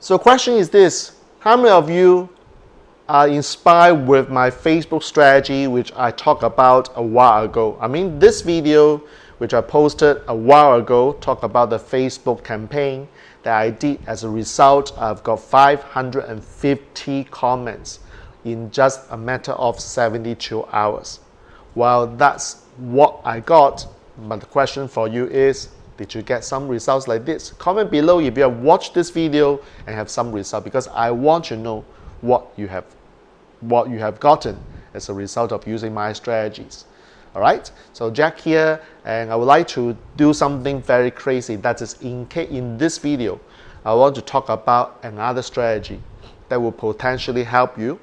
So question is this: how many of you are inspired with my Facebook strategy, which I talked about a while ago? I mean, this video, which I posted a while ago, talked about the Facebook campaign that I did. As a result, I've got 550 comments in just a matter of 72 hours. Well, that's what I got, but the question for you is, did you get some results like this? Comment below if you have watched this video and have some result, because I want to know what you have gotten as a result of using my strategies. All right, so Jack here, and I would like to do something very crazy. That is, in this video, I want to talk about another strategy that will potentially help you.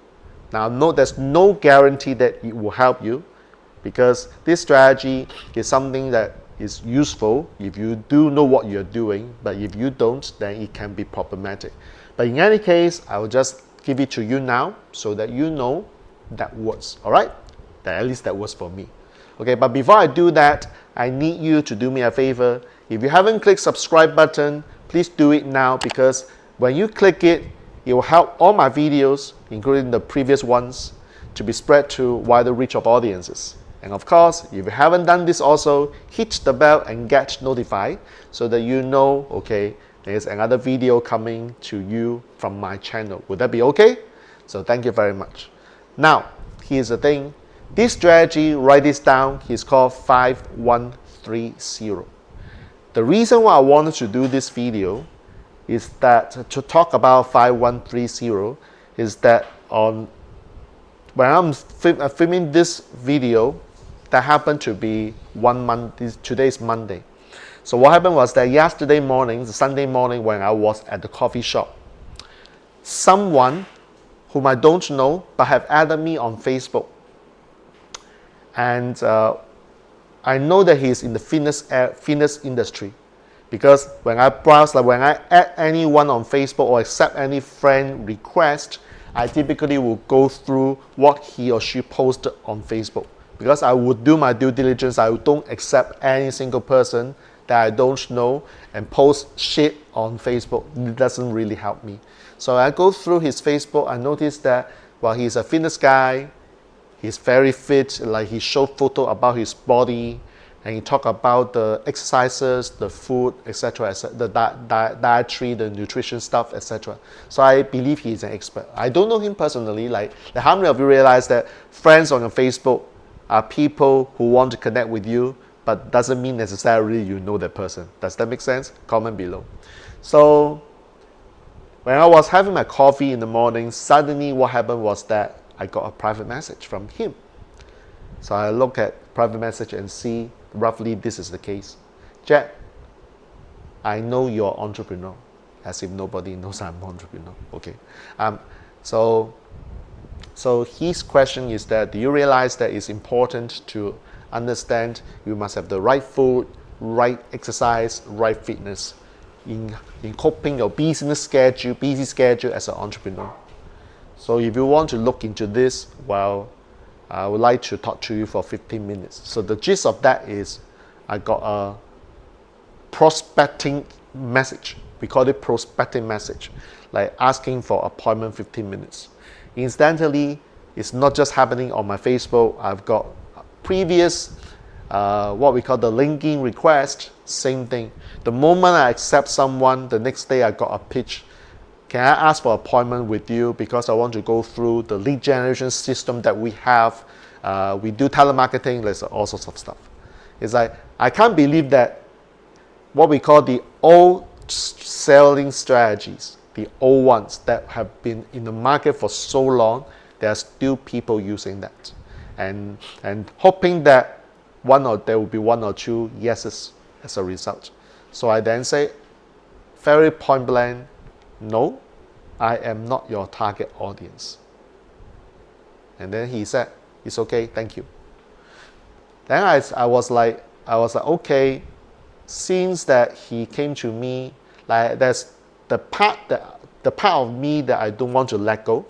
Now, there's no guarantee that it will help you, because this strategy is something that is useful if you do know what you're doing, but if you don't, then it can be problematic. But in any case, I will just give it to you now so that you know that works. All right, that at least that works for me. Okay, but before I do that, I need you to do me a favor. If you haven't clicked subscribe button, please do it now, because when you click it, it will help all my videos, including the previous ones, to be spread to wider reach of audiences. And of course, if you haven't done this also, hit the bell and get notified so that you know, okay, there's another video coming to you from my channel. Would that be okay? So thank you very much. Now, here's the thing. This strategy, write this down, is called 5130. The reason why I wanted to do this video is that to talk about 5130 is that when I'm filming this video, that happened to be 1 month. Today's Monday. So what happened was that yesterday morning, the Sunday morning, when I was at the coffee shop, someone whom I don't know but have added me on Facebook, and I know that he's in the fitness industry, because when I browse, like when I add anyone on Facebook or accept any friend request, I typically will go through what he or she posted on Facebook, because I would do my due diligence. I don't accept any single person that I don't know and post shit on Facebook. It doesn't really help me. So I go through his Facebook. I noticed that, well, he's a fitness guy. He's very fit. Like, he showed photo about his body, and he talked about the exercises, the food, etc., the dietary, the nutrition stuff, etc. So I believe he's an expert. I don't know him personally. Like how many of you realize that friends on your Facebook are people who want to connect with you, but doesn't mean necessarily you know that person? Does that make sense? Comment below. So when I was having my coffee in the morning, suddenly what happened was that I got a private message from him. So I look at private message and see roughly this is the case. Jack, I know you're an entrepreneur. As if nobody knows I'm an entrepreneur. Okay. So his question is that, do you realize that it's important to understand you must have the right food, right exercise, right fitness in coping your busy schedule as an entrepreneur? So if you want to look into this, well, I would like to talk to you for 15 minutes. So the gist of that is I got a prospecting message. We call it prospecting message, like asking for appointment 15 minutes. Incidentally, it's not just happening on my Facebook. I've got previous, what we call the linking request, same thing. The moment I accept someone, the next day I got a pitch. Can I ask for an appointment with you because I want to go through the lead generation system that we have. We do telemarketing, there's all sorts of stuff. It's like, I can't believe that what we call the old selling strategies, the old ones that have been in the market for so long, there are still people using that. And hoping that there will be one or two yeses as a result. So I then say, very point blank, no, I am not your target audience. And then he said, it's okay, thank you. Then I was like, okay, since that he came to me, like there's the part of me that I don't want to let go,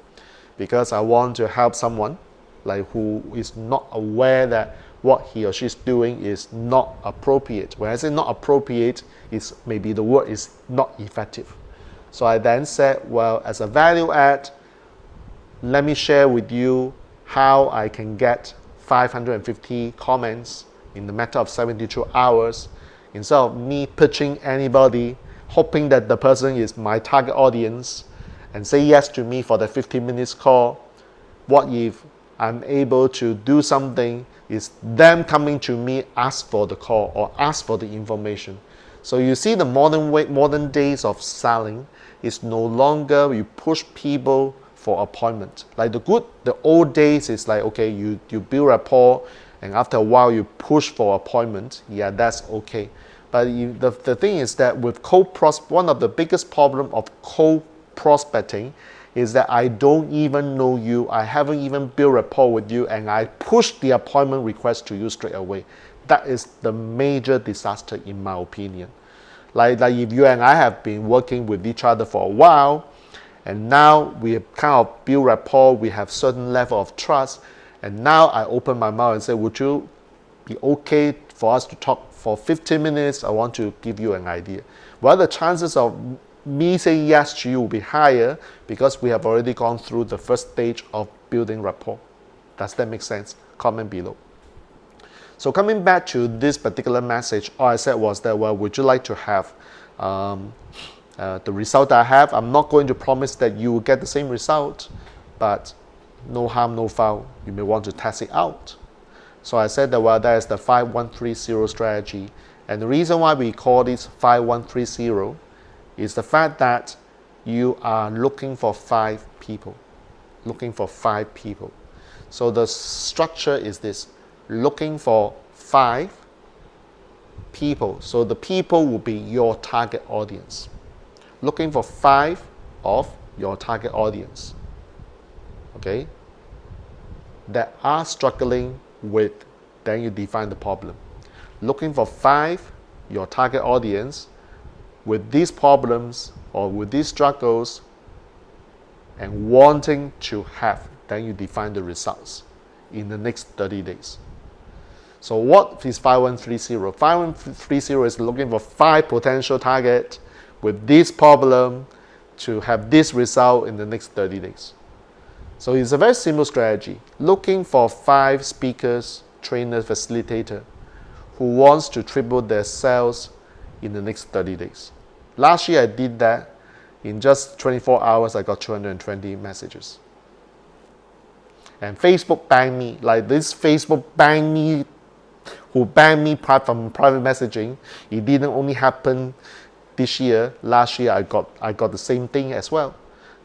because I want to help someone like who is not aware that what he or she is doing is not appropriate. When I say not appropriate, maybe the word is not effective. So I then said, well, as a value add, let me share with you how I can get 550 comments in the matter of 72 hours instead of me pitching anybody, hoping that the person is my target audience and say yes to me for the 15 minutes call. What if I'm able to do something is them coming to me, ask for the call or ask for the information. So you see the modern days of selling is no longer you push people for appointment. Like the old days is like, okay, you build rapport and after a while you push for appointment. Yeah, that's okay. But the thing is that with one of the biggest problem of cold prospecting is that I don't even know you, I haven't even built rapport with you, and I push the appointment request to you straight away. That is the major disaster in my opinion. Like if you and I have been working with each other for a while, and now we have kind of built rapport, we have certain level of trust, and now I open my mouth and say, would you be okay for us to talk for 15 minutes? I want to give you an idea. Well, the chances of me saying yes to you will be higher because we have already gone through the first stage of building rapport. Does that make sense? Comment below. So coming back to this particular message, all I said was that, well, would you like to have the result I have? I'm not going to promise that you will get the same result, but no harm, no foul. You may want to test it out. So I said that, well, that is the 5130 strategy. And the reason why we call this 5130 is the fact that you are looking for 5 people. Looking for 5 people. So the structure is this. Looking for 5 people. So the people will be your target audience. Looking for 5 of your target audience. Okay? That are struggling with, then you define the problem. Looking for 5, your target audience, with these problems or with these struggles and wanting to have, then you define the results in the next 30 days. So what is 5130? 5130 is looking for 5 potential targets with this problem to have this result in the next 30 days. So it's a very simple strategy. Looking for 5 speakers, trainers, facilitator who wants to triple their sales in the next 30 days. Last year I did that. In just 24 hours, I got 220 messages. And Facebook banned me. Like this Facebook banned me, who banned me from private messaging. It didn't only happen this year. Last year, I got the same thing as well.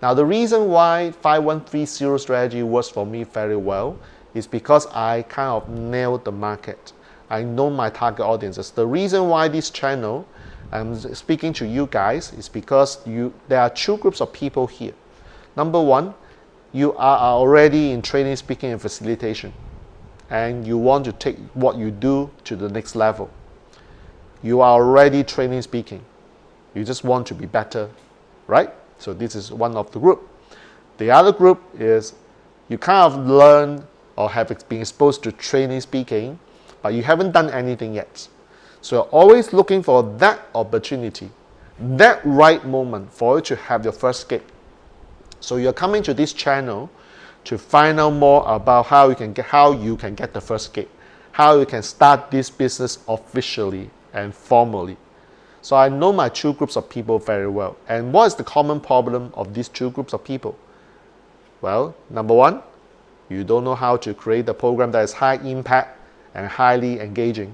Now, the reason why 5130 strategy works for me very well is because I kind of nailed the market. I know my target audiences. The reason why this channel, I'm speaking to you guys, is because there are 2 groups of people here. Number 1, you are already in training, speaking, and facilitation, and you want to take what you do to the next level. You are already training, speaking. You just want to be better, right? So this is one of the group. The other group is you kind of learn or have been exposed to training, speaking, but you haven't done anything yet. So you're always looking for that opportunity, that right moment for you to have your first gig. So you're coming to this channel to find out more about how you can get the first gig, how you can start this business officially and formally. So I know my 2 groups of people very well. And what is the common problem of these 2 groups of people? Well, number 1, you don't know how to create a program that is high impact and highly engaging.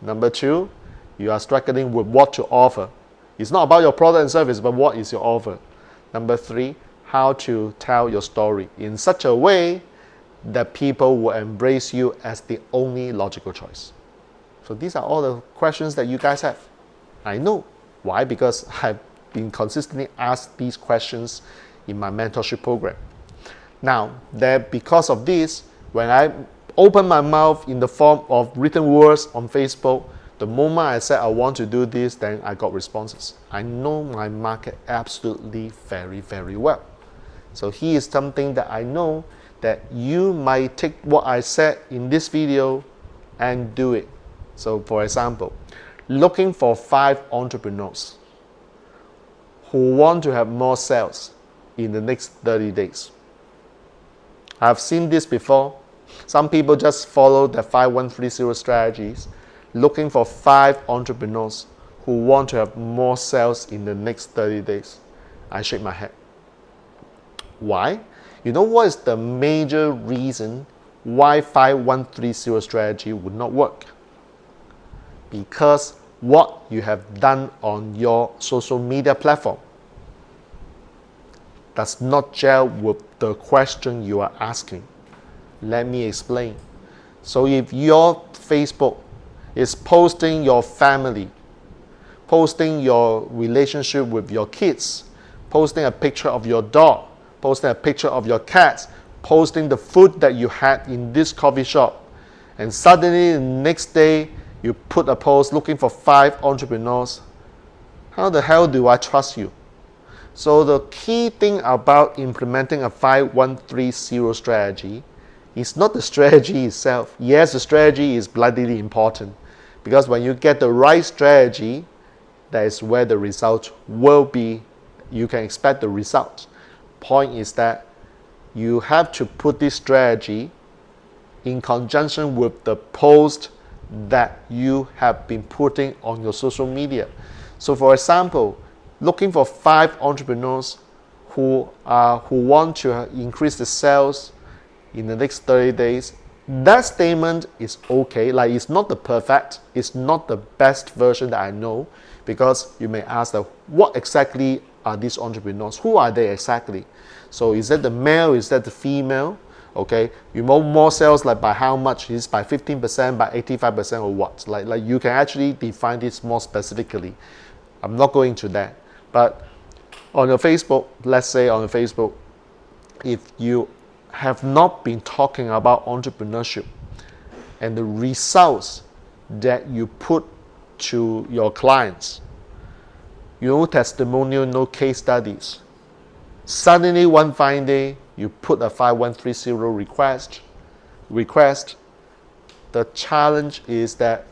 Number 2, you are struggling with what to offer. It's not about your product and service, but what is your offer. Number 3, how to tell your story in such a way that people will embrace you as the only logical choice. So these are all the questions that you guys have. I know. Why? Because I've been consistently asked these questions in my mentorship program. Now, because of this, when I open my mouth in the form of written words on Facebook, the moment I said I want to do this, then I got responses. I know my market absolutely very, very well. So here is something that I know that you might take what I said in this video and do it. So for example, looking for 5 entrepreneurs who want to have more sales in the next 30 days. I've seen this before. Some people just follow the 5130 strategies, looking for 5 entrepreneurs who want to have more sales in the next 30 days. I shake my head. Why? You know what is the major reason why 5130 strategy would not work? Because what you have done on your social media platform does not gel with the question you are asking. Let me explain. So if your Facebook is posting your family, posting your relationship with your kids, posting a picture of your dog, posting a picture of your cats, posting the food that you had in this coffee shop, and suddenly the next day you put a post looking for 5 entrepreneurs, how the hell do I trust you? So the key thing about implementing a 5130 strategy is not the strategy itself. Yes, the strategy is bloody important, because when you get the right strategy, that is where the result will be. You can expect the result. Point is that you have to put this strategy in conjunction with the post that you have been putting on your social media. So for example, looking for 5 entrepreneurs who want to increase the sales in the next 30 days, that statement is okay. Like, it's not the perfect, it's not the best version that I know, because you may ask that, what exactly are these entrepreneurs? Who are they exactly? So is that the male? Is that the female? Okay, you want more sales, like by how much? Is it by 15%, by 85%, or what? Like you can actually define this more specifically. I'm not going to that. But on your Facebook, let's say on your Facebook, if you have not been talking about entrepreneurship and the results that you put to your clients, no testimonial, no case studies, suddenly one fine day you put a 5130 request, the challenge is that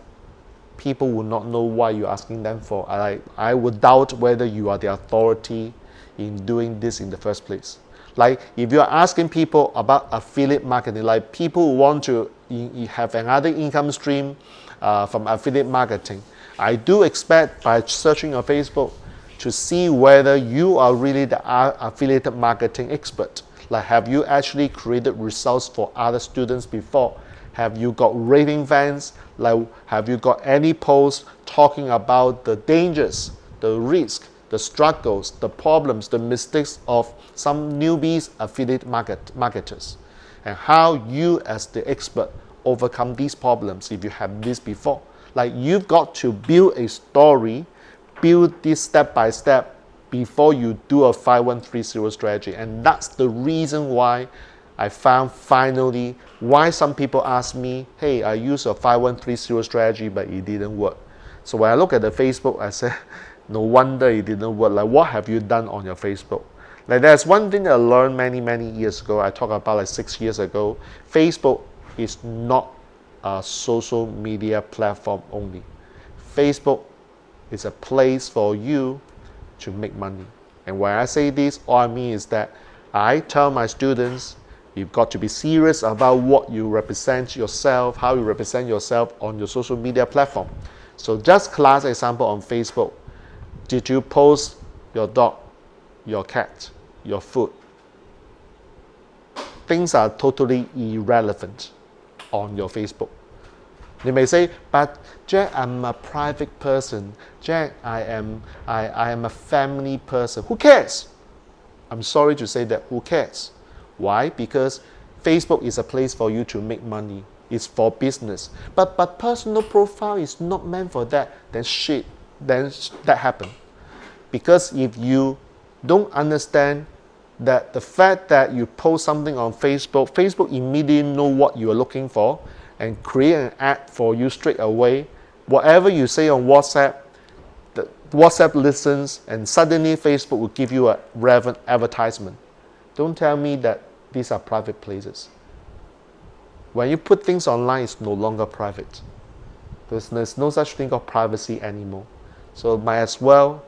people will not know why you're asking them for. I would doubt whether you are the authority in doing this in the first place. Like, if you're asking people about affiliate marketing, like people who want to have another income stream from affiliate marketing, I do expect by searching on Facebook to see whether you are really the affiliate marketing expert. Like, have you actually created results for other students before? Have you got raving fans? Like, have you got any posts talking about the dangers, the risk, the struggles, the problems, the mistakes of some newbies affiliate marketers, and how you as the expert overcome these problems if you have this before? Like, you've got to build a story, build this step by step before you do a 5130 strategy. And that's the reason why I found finally why some people ask me, hey, I used a 5130 strategy, but it didn't work. So when I look at the Facebook, I said, no wonder it didn't work. Like, what have you done on your Facebook? Like, there's one thing that I learned many years ago. I talked about like 6 years ago. Facebook is not a social media platform only. Facebook is a place for you to make money. And when I say this, all I mean is that I tell my students, you've got to be serious about what you represent yourself, how you represent yourself on your social media platform. So just class example on Facebook. Did you post your dog, your cat, your food? Things are totally irrelevant on your Facebook. You may say, but Jack, I'm a private person. Jack, I am a family person. Who cares? I'm sorry to say that, who cares? Why? Because Facebook is a place for you to make money. It's for business. But personal profile is not meant for that. Then that happened. Because if you don't understand that the fact that you post something on Facebook, Facebook immediately know what you are looking for and create an ad for you straight away. Whatever you say on WhatsApp, the WhatsApp listens, and suddenly Facebook will give you a relevant advertisement. Don't tell me that these are private places. When you put things online, it's no longer private. There's no such thing called privacy anymore. So might as well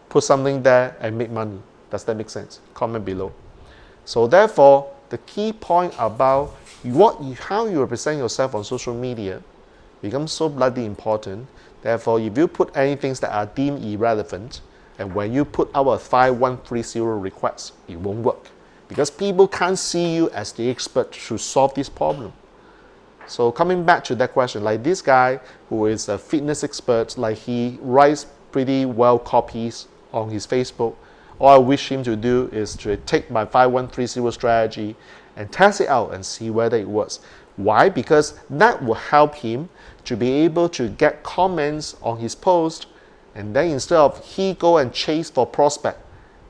put something there and make money. Does that make sense? Comment below. So therefore, the key point about how you represent yourself on social media becomes so bloody important. Therefore, if you put anything that are deemed irrelevant, and when you put out a 5130 request, it won't work. Because people can't see you as the expert to solve this problem. So coming back to that question, like this guy who is a fitness expert, like he writes pretty well copies on his Facebook. All I wish him to do is to take my 5130 strategy and test it out and see whether it works. Why? Because that will help him to be able to get comments on his post, and then instead of he go and chase for prospect,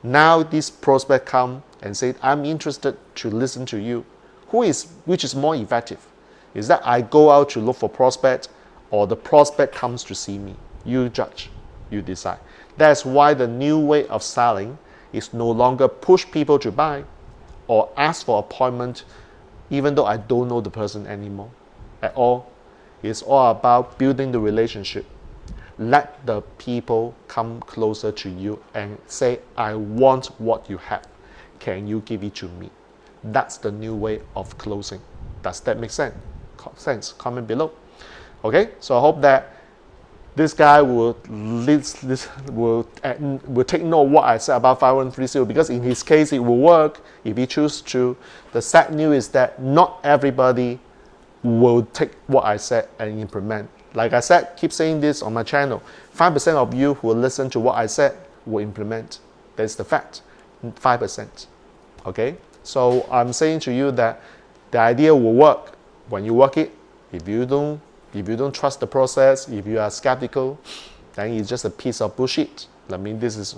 now this prospect come and say, I'm interested to listen to you. Which is more effective? Is that I go out to look for prospect, or the prospect comes to see me? You judge, you decide. That's why the new way of selling is no longer push people to buy or ask for appointment, even though I don't know the person anymore at all. It's all about building the relationship. Let the people come closer to you and say, I want what you have. Can you give it to me? That's the new way of closing. Does that make sense? Comment below. Okay, so I hope that this guy will take note of what I said about 5130, because in his case it will work if he chooses to. The sad news is that not everybody will take what I said and implement. Like I said, keep saying this on my channel. 5% of you who will listen to what I said will implement. That's the fact. 5%. Okay? So I'm saying to you that the idea will work when you work it. If you don't trust the process, if you are skeptical, then it's just a piece of bullshit. I mean, this is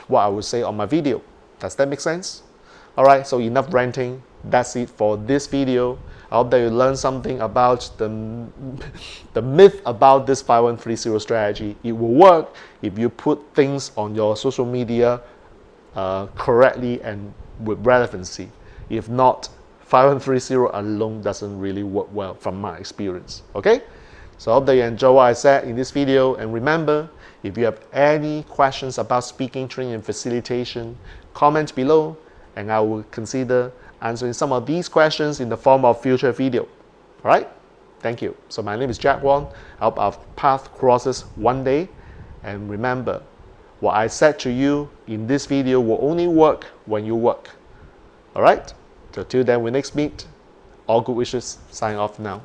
what I would say on my video. Does that make sense? Alright, so enough ranting. That's it for this video. I hope that you learned something about the myth about this 5130 strategy. It will work if you put things on your social media correctly and with relevancy. If not, 5130 alone doesn't really work well from my experience. Okay? So I hope that you enjoy what I said in this video. And remember, if you have any questions about speaking, training, and facilitation, comment below and I will consider answering some of these questions in the form of future video. Alright? Thank you. So my name is Jack Wong. I hope our path crosses one day. And remember, what I said to you in this video will only work when you work. Alright? So till then we next meet. All good wishes. Sign off now.